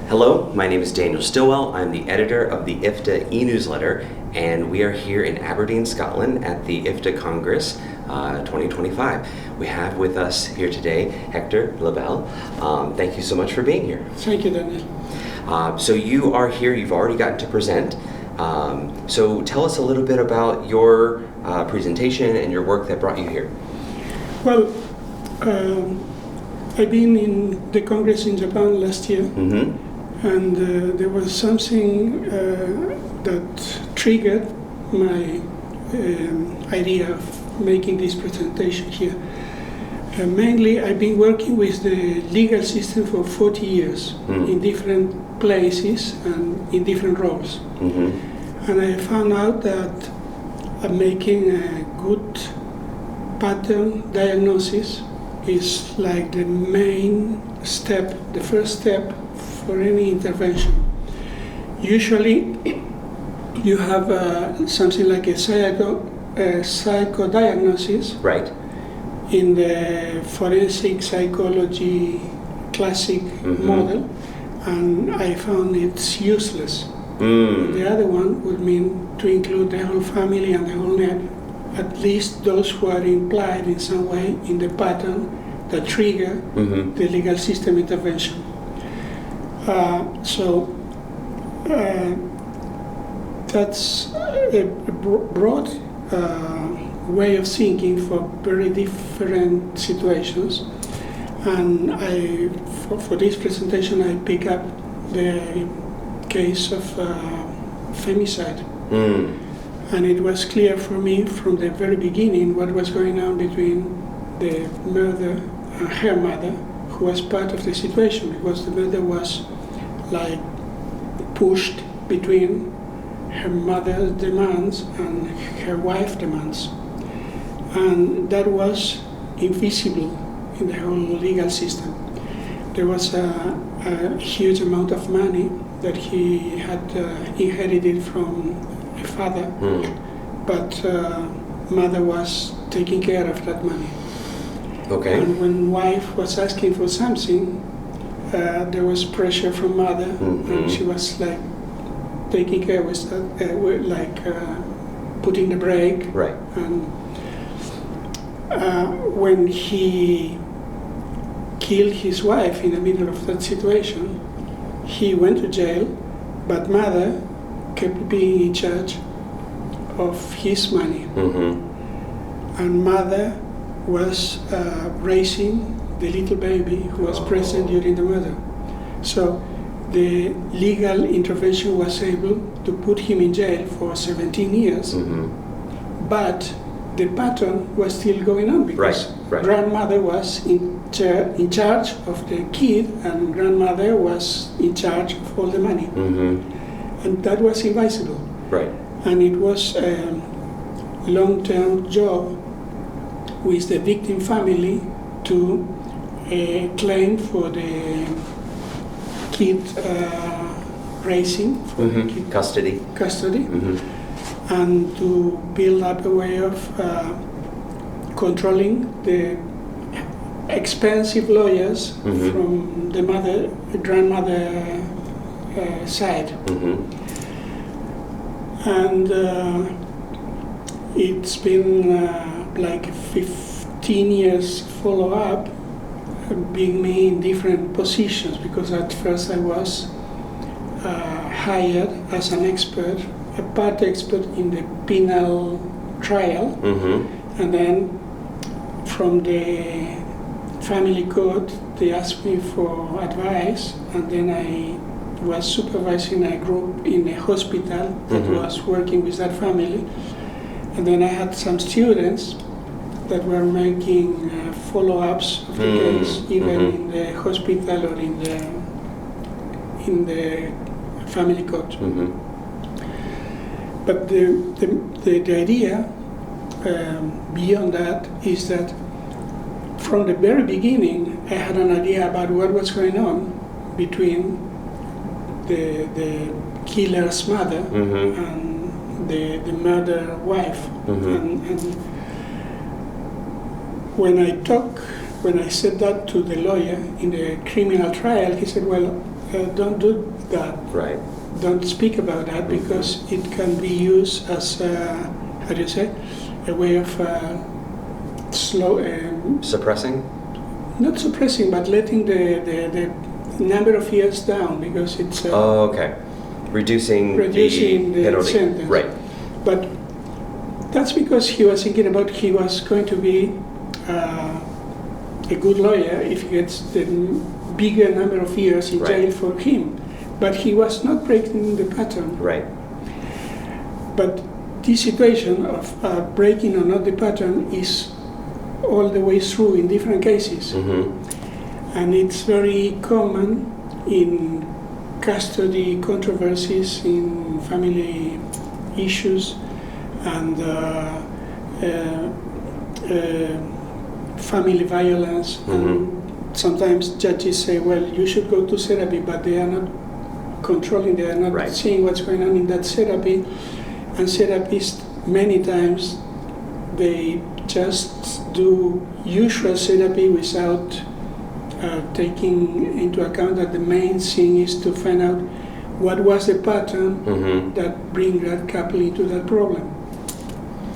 Hello, my name is Daniel Stillwell. I'm the editor of the IFTA e-newsletter, and we are here in Aberdeen, Scotland at the IFTA Congress 2025. We have with us here today Hector Label. Thank you so much for being here. Thank you, Daniel. So you are here, you've already gotten to present. So tell us a little bit about your presentation and your work that brought you here. Well, I've been in the Congress in Japan last year, and there was something that triggered my idea of making this presentation here. Mainly, I've been working with the legal system for 40 years in different places and in different roles. And I found out that I'm making a good pattern diagnosis is like the main step, the first step for any intervention. Usually, you have something like a psychodiagnosis. Right. In the forensic psychology classic model, and I found it's useless. The other one would mean to include the whole family and the whole net, at least those who are implied in some way in the pattern that trigger the legal system intervention. So that's a broad way of thinking for very different situations. And for this presentation, I pick up the case of femicide. And it was clear for me from the very beginning what was going on between the mother and her mother, who was part of the situation, because the mother was like pushed between her mother's demands and her wife's demands. And that was invisible in the whole legal system. There was a huge amount of money that he had inherited from a father, but mother was taking care of that money. Okay. And when wife was asking for something, there was pressure from mother, and she was like taking care with that, putting the brake. Right. And when he killed his wife in the middle of that situation, he went to jail, but mother kept being in charge of his money. And mother was raising the little baby who was present during the murder. So the legal intervention was able to put him in jail for 17 years, but the pattern was still going on because grandmother was in charge of the kid and grandmother was in charge of all the money. And that was invisible. Right. And it was a long-term job with the victim family to claim for the kid raising, for the kid Custody. And to build up a way of controlling the expensive lawyers from the grandmother side. And it's been like 15 years follow-up, being me in different positions, because at first I was hired as an expert, a part expert in the penal trial, and then from the family court they asked me for advice, and then I was supervising a group in a hospital that was working with that family, and then I had some students that were making follow-ups of the case, even in the hospital or in the family court. But the idea beyond that is that from the very beginning I had an idea about what was going on between the killer's mother and the murder wife. And when I said that to the lawyer in the criminal trial, he said, well, don't do that. Right. Don't speak about that because it can be used as how do you say, a way of Suppressing? not suppressing, but letting the number of years down because it's Okay. Reducing the penalty. sentence. Right. But that's because he was thinking about he was going to be a good lawyer if he gets the bigger number of years in jail for him. But he was not breaking the pattern. Right. But this situation of breaking or not the pattern is all the way through in different cases. And it's very common in custody controversies, in family issues, and family violence. And sometimes judges say, well, you should go to therapy, but they are not controlling, they are not seeing what's going on in that therapy. And therapists, many times, they just do usual therapy without taking into account that the main thing is to find out what was the pattern that bring that couple into that problem.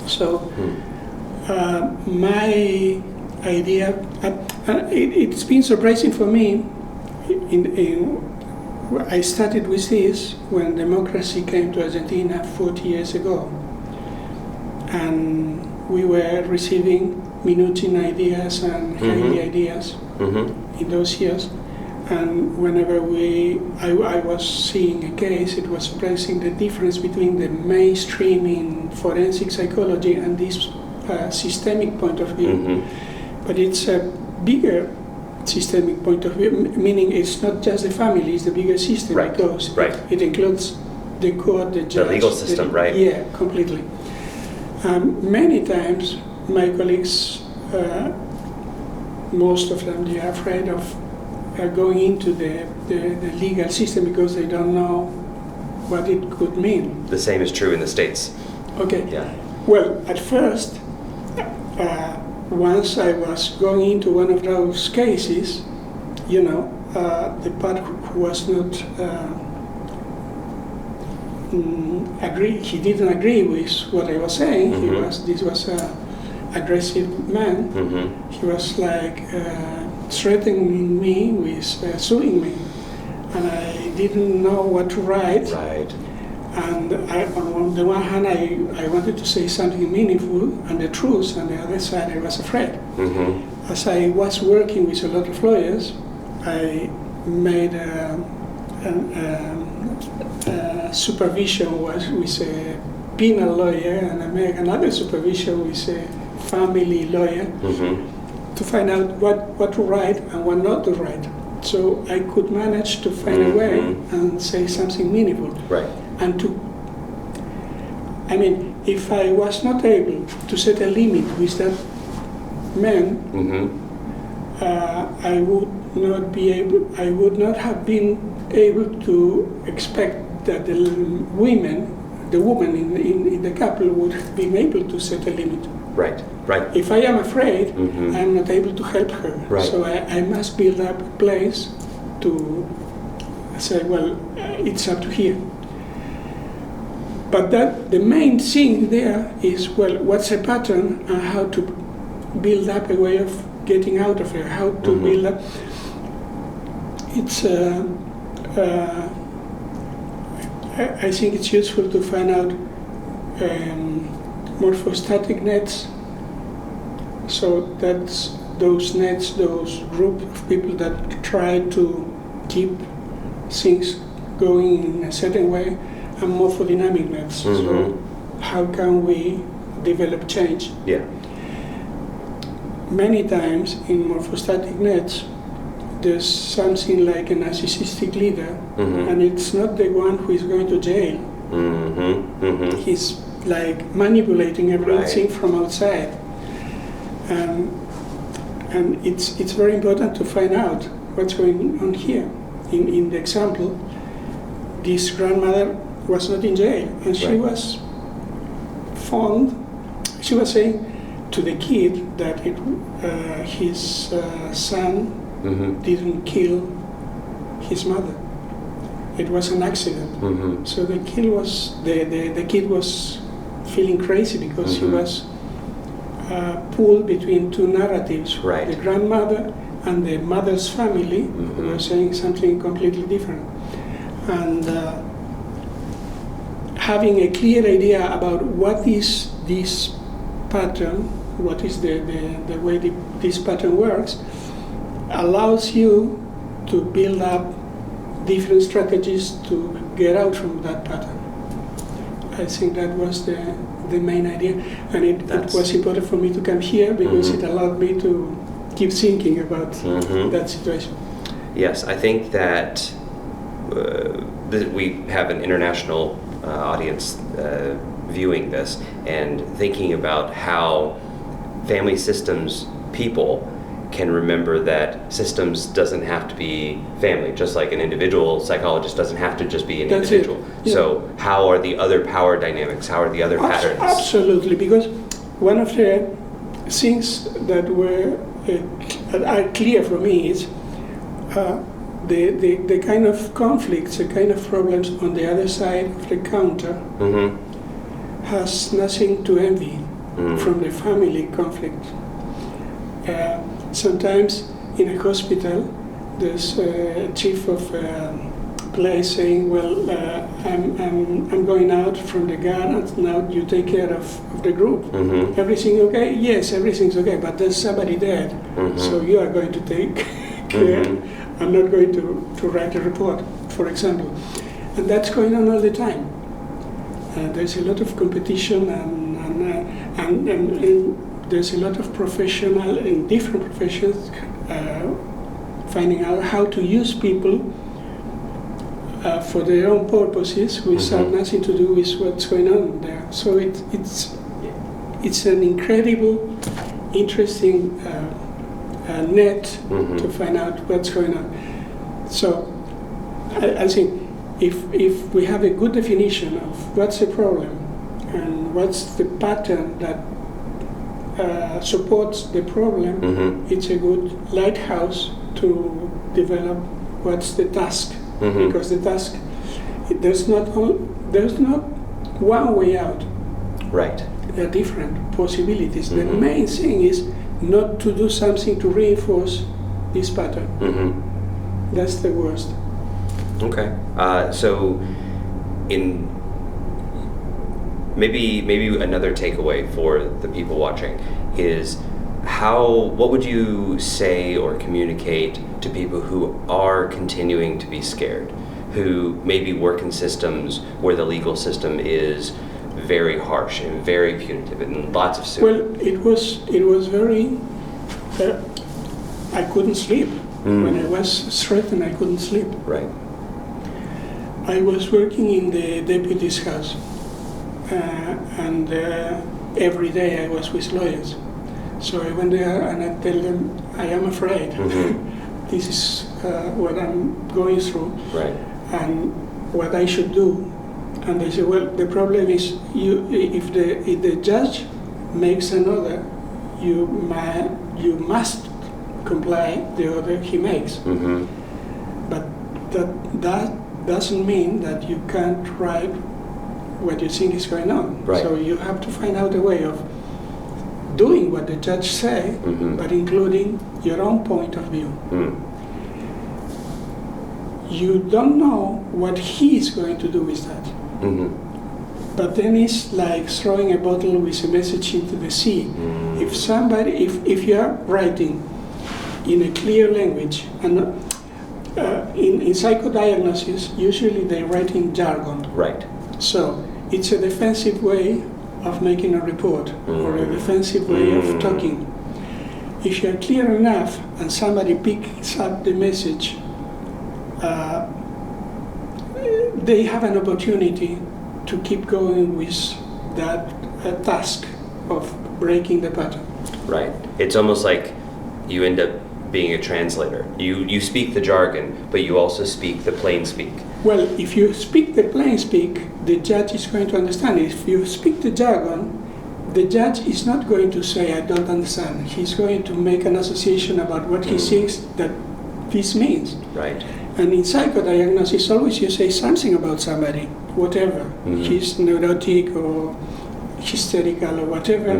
So my idea, it's been surprising for me. I started with this when democracy came to Argentina 40 years ago, and we were receiving Minuchin ideas and Hailey ideas in those years. And whenever I was seeing a case, it was surprising the difference between the mainstream in forensic psychology and this systemic point of view. But it's a bigger systemic point of view, meaning it's not just the family, it's the bigger system because it includes the court, the judge. The legal system, right? Yeah, completely. Many times my colleagues, most of them, they are afraid of going into the legal system because they don't know what it could mean. The same is true in the States. Okay. Yeah. Well, at first, once I was going into one of those cases, the part who was not he didn't agree with what I was saying. This was an aggressive man. He was like threatening me with suing me, and I didn't know what to write. Right. And on the one hand, I wanted to say something meaningful and the truth, and the other side, I was afraid. As I was working with a lot of lawyers, I made a supervision with a penal lawyer, and I made another supervision with a family lawyer to find out what to write and what not to write. So I could manage to find a way and say something meaningful. Right. And if I was not able to set a limit with that man, I would not have been able to expect that the woman in the couple would have been able to set a limit. Right, right. If I am afraid, I'm not able to help her. Right. So I must build up a place to say, well, it's up to here. But the main thing there is, well, what's a pattern and how to build up a way of getting out of it, how to build up. It's, I think it's useful to find out morphostatic nets. So that's those nets, those group of people that try to keep things going in a certain way, and morphodynamic nets. So how can we develop change? Yeah. Many times in morphostatic nets, there's something like a narcissistic leader, and it's not the one who is going to jail. He's like manipulating everything from outside. And it's very important to find out what's going on here. In the example, this grandmother was not in jail, and she was found. She was saying to the kid that his son didn't kill his mother. it was an accident. Mm-hmm. So the kid was feeling crazy because he was pulled between two narratives. Right. The grandmother and the mother's family who were saying something completely different. And having a clear idea about what is this pattern, what is the way this pattern works, allows you to build up different strategies to get out from that pattern. I think that was the main idea, and it was important for me to come here because it allowed me to keep thinking about that situation. Yes, I think that we have an international audience viewing this and thinking about how family systems people can remember that systems doesn't have to be family, just like an individual psychologist doesn't have to just be an individual. Yeah. So how are the other power dynamics, how are the other patterns? Absolutely, because one of the things that are clear for me is the kind of conflicts, the kind of problems on the other side of the counter has nothing to envy from the family conflict. Sometimes in a hospital, there's a chief of place saying, "Well, I'm going out from the guard, and now you take care of the group. Everything okay? Yes, everything's okay, but there's somebody dead, so you are going to take care. I'm not going to write a report," for example. And that's going on all the time. There's a lot of competition and there's a lot of professional in different professions finding out how to use people for their own purposes, which have nothing to do with what's going on there. So it's an incredible, interesting net to find out what's going on. So I think if we have a good definition of what's the problem and what's the pattern that supports the problem, it's a good lighthouse to develop what's the task. Because the task, there's not one way out. Right. There are different possibilities. The main thing is not to do something to reinforce this pattern. That's the worst. Okay. So in maybe another takeaway for the people watching is what would you say or communicate to people who are continuing to be scared, who maybe work in systems where the legal system is very harsh and very punitive and lots of suits? Well, it was very. I couldn't sleep when I was threatened. I couldn't sleep. Right. I was working in the deputy's house, and every day I was with lawyers. So I went there and I tell them, I am afraid. This is what I'm going through, right, and what I should do. And they say, well, the problem is if the judge makes an order, you must comply the order he makes. But that doesn't mean that you can't write what you think is going on. Right. So you have to find out a way of doing what the judge say, but including your own point of view. You don't know what he is going to do with that. But then it's like throwing a bottle with a message into the sea. If you are writing in a clear language, and in psychodiagnosis, usually they write in jargon. Right. So it's a defensive way of making a report or a defensive way of talking. If you're clear enough and somebody picks up the message, they have an opportunity to keep going with that task of breaking the pattern. Right. It's almost like you end up being a translator. You speak the jargon, but you also speak the plain speak. Well, if you speak the plain speak, the judge is going to understand it. If you speak the jargon, the judge is not going to say, I don't understand. He's going to make an association about what he thinks that this means. Right. And in psychodiagnosis, always you say something about somebody, whatever. He's neurotic or hysterical or whatever.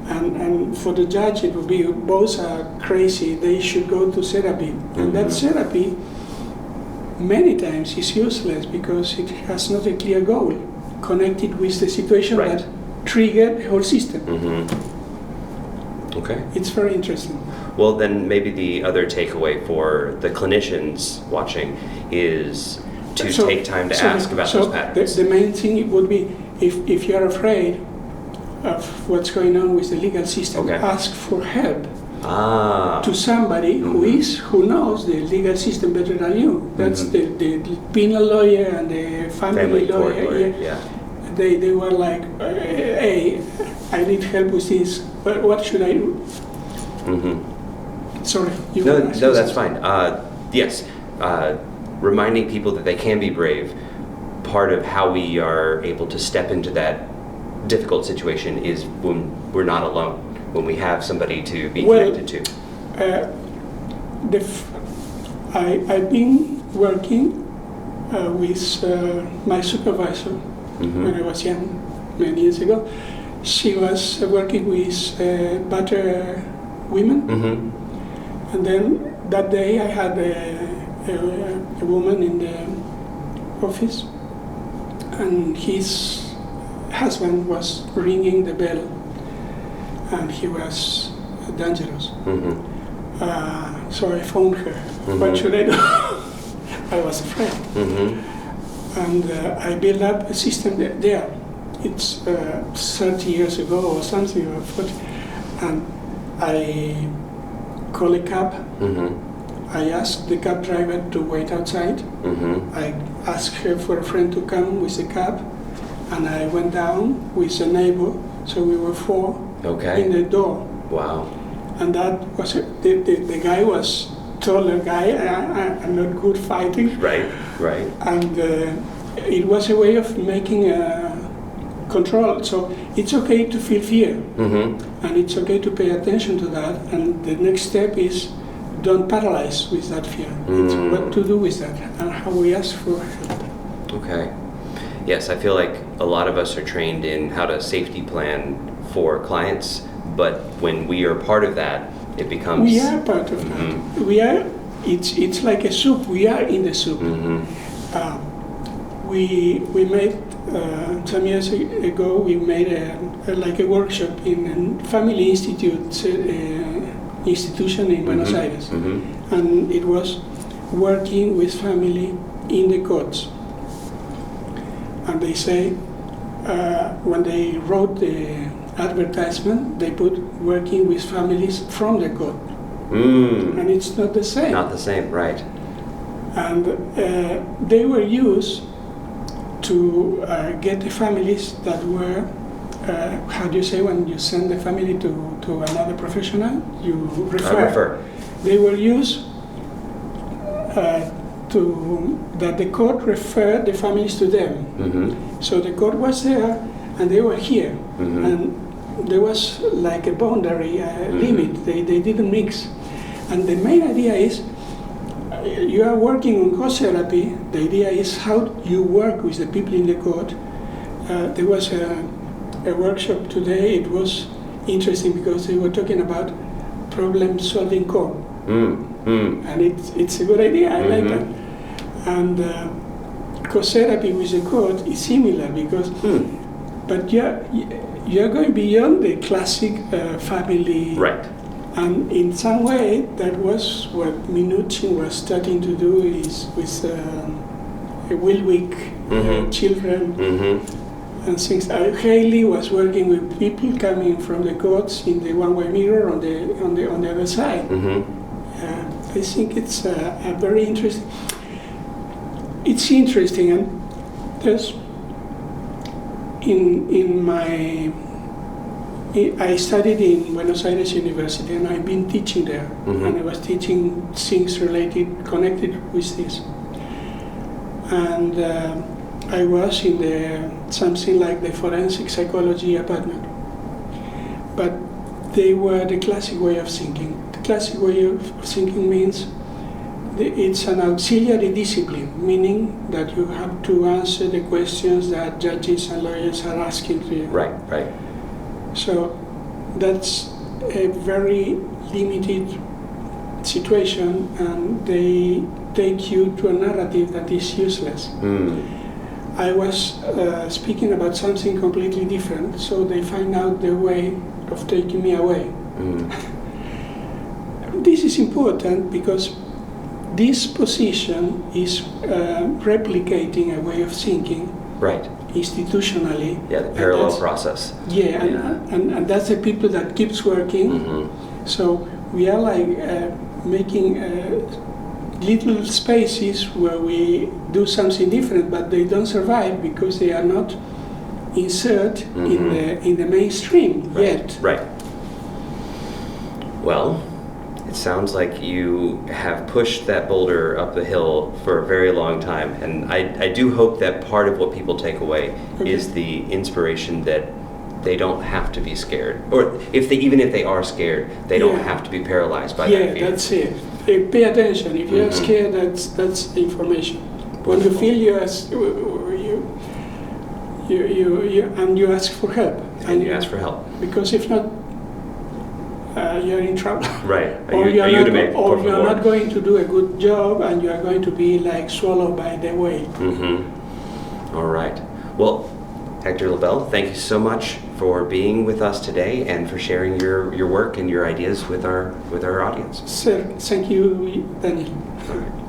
And for the judge, it would be both are crazy. They should go to therapy. And that therapy, many times, is useless because it has not a clear goal connected with the situation that triggered the whole system. Okay. It's very interesting. Well, then maybe the other takeaway for the clinicians watching is to take time to ask about those patterns. The main thing would be if you're afraid of what's going on with the legal system, ask for help to somebody who knows the legal system better than you. That's the penal lawyer and the family lawyer. They were like, hey, I need help with this. What should I do? Sorry. No, that's fine. Yes, reminding people that they can be brave. Part of how we are able to step into that difficult situation is when we're not alone, when we have somebody to be connected to. I've been working with my supervisor when I was young, many years ago. She was working with battered women. And then that day I had a woman in the office, and his husband was ringing the bell, and he was dangerous. So I phoned her. What should I do? I was afraid. And I built up a system there. It's 30 years ago or something, or 40, and I called a cab. I asked the cab driver to wait outside. I asked her for a friend to come with the cab, and I went down with a neighbor, so we were four in the door. Wow. And that was the guy was taller guy. I'm not good fighting. Right. And it was a way of making control. So it's okay to feel fear, and it's okay to pay attention to that. And the next step is don't paralyze with that fear. It's what to do with that and how we ask for help. Okay. Yes, I feel like a lot of us are trained in how to safety plan for clients, but when we are part of that, it becomes... We are part of that. We are. It's like a soup. We are in the soup. We made some years ago. We made a workshop in a family institution in Buenos Aires, and it was working with family in the courts. And they say when they wrote the advertisement, they put working with families from the court, and it's not the same. Not the same, right? And they were used to get the families that were, how do you say when you send the family to another professional? You refer. They were used that the court referred the families to them. So the court was there and they were here. And there was like a boundary, limit. They didn't mix. And the main idea is, you are working on court therapy. The idea is how you work with the people in the court. There was a workshop today. It was interesting because they were talking about problem-solving court. And it's a good idea. I like that. And court therapy with the court is similar because, but you're going beyond the classic family. Right. And in some way, that was what Minuchin was starting to do is with Wilwick children and things. Haley was working with people coming from the courts in the one-way mirror on the other side. I think it's a very interesting. It's interesting, and there's in my. I studied in Buenos Aires University, and I've been teaching there, and I was teaching things connected with this. And I was in something like the forensic psychology apartment. But they were the classic way of thinking. The classic way of thinking means it's an auxiliary discipline, meaning that you have to answer the questions that judges and lawyers are asking to you. Right, right. So that's a very limited situation, and they take you to a narrative that is useless. I was speaking about something completely different, so they find out the way of taking me away. This is important because this position is replicating a way of thinking, right, institutionally. Yeah, the parallel process. Yeah, and that's the people that keeps working. So we are like making little spaces where we do something different, but they don't survive because they are not inserted in the mainstream yet. Right. Well, it sounds like you have pushed that boulder up the hill for a very long time, and I do hope that part of what people take away is the inspiration that they don't have to be scared, or even if they are scared, they don't have to be paralyzed by that fear. Yeah, that's it. Pay attention. If you are scared, that's information. When you feel you ask for help. And you ask for help. Because if not, you're in trouble. Right. Or you're not going to do a good job, and you are going to be like swallowed by the wave. All right. Well, Hector Label, thank you so much for being with us today and for sharing your work and your ideas with our audience. Sir, thank you, Daniel. All right.